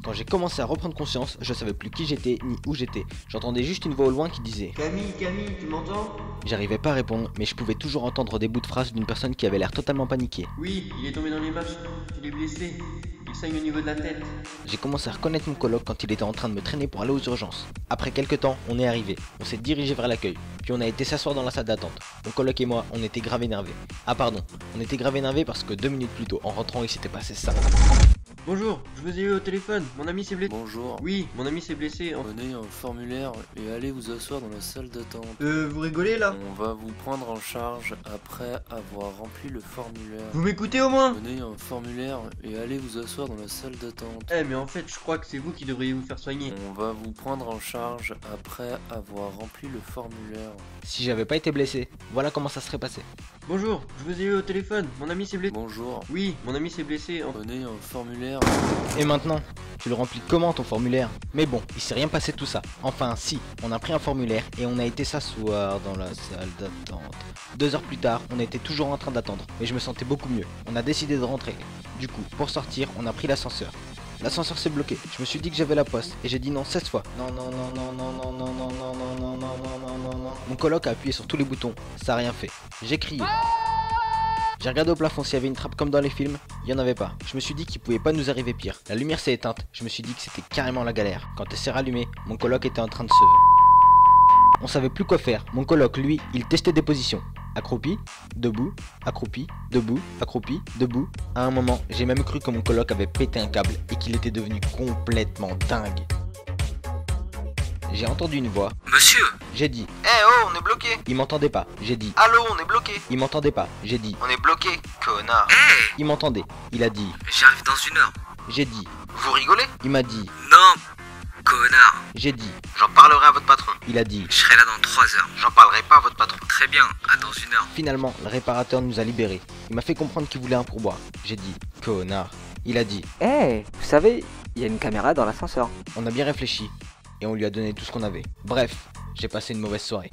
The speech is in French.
Quand j'ai commencé à reprendre conscience, je savais plus qui j'étais ni où j'étais. J'entendais juste une voix au loin qui disait Camille, tu m'entends? J'arrivais pas à répondre, mais je pouvais toujours entendre des bouts de phrases d'une personne qui avait l'air totalement paniquée. Oui, il est tombé dans les marches, il est blessé, il saigne au niveau de la tête. J'ai commencé à reconnaître mon coloc quand il était en train de me traîner pour aller aux urgences. Après quelques temps, on est arrivé. On s'est dirigé vers l'accueil, puis on a été s'asseoir dans la salle d'attente. Mon coloc et moi, on était grave énervés. Ah pardon, on était grave énervés parce que 2 minutes plus tôt, en rentrant, il s'était passé ça. Bonjour, je vous ai eu au téléphone, mon ami s'est blessé. Bonjour. Oui, mon ami s'est blessé. Prenez un formulaire et allez vous asseoir dans la salle d'attente. Vous rigolez là? On va vous prendre en charge après avoir rempli le formulaire. Vous m'écoutez au moins? Prenez un formulaire et allez vous asseoir dans la salle d'attente. Eh mais en fait, je crois que c'est vous qui devriez vous faire soigner. On va vous prendre en charge après avoir rempli le formulaire. Si j'avais pas été blessé, voilà comment ça serait passé. Bonjour, je vous ai eu au téléphone, mon ami s'est blessé. Bonjour. Oui, mon ami s'est blessé. Prenez un formulaire. Et maintenant, tu le remplis comment ton formulaire? Mais bon, il s'est rien passé de tout ça. Enfin si, on a pris un formulaire et on a été s'asseoir dans la salle d'attente. 2 heures plus tard, on était toujours en train d'attendre, mais je me sentais beaucoup mieux. On a décidé de rentrer. Du coup, pour sortir, on a pris l'ascenseur. L'ascenseur s'est bloqué. Je me suis dit que j'avais la poste et j'ai dit non 16 fois. Non non non non non non non non non non non non non non non non. Mon coloc a appuyé sur tous les boutons, ça a rien fait. J'ai crié. J'ai regardé au plafond s'il y avait une trappe comme dans les films, il y en avait pas. Je me suis dit qu'il pouvait pas nous arriver pire. La lumière s'est éteinte, je me suis dit que c'était carrément la galère. Quand elle s'est rallumée, mon coloc était en train de se... On savait plus quoi faire. Mon coloc, lui, il testait des positions. Accroupi, debout, accroupi, debout, accroupi, debout. À un moment, j'ai même cru que mon coloc avait pété un câble et qu'il était devenu complètement dingue. J'ai entendu une voix. Monsieur! J'ai dit. Eh oh, on est bloqué! Il m'entendait pas. J'ai dit. Allô, on est bloqué! Il m'entendait pas. J'ai dit. On est bloqué, connard! Eh! Il m'entendait. Il a dit. J'arrive dans 1 heure. J'ai dit. Vous rigolez? Il m'a dit. Non, connard! J'ai dit. J'en parlerai à votre patron. Il a dit. Je serai là dans 3 heures. J'en parlerai pas à votre patron. Très bien, à dans 1 heure. Finalement, le réparateur nous a libérés. Il m'a fait comprendre qu'il voulait un pourboire. J'ai dit. Connard. Il a dit. Eh, vous savez, il y a une caméra dans l'ascenseur. On a bien réfléchi. Et on lui a donné tout ce qu'on avait. Bref, j'ai passé une mauvaise soirée.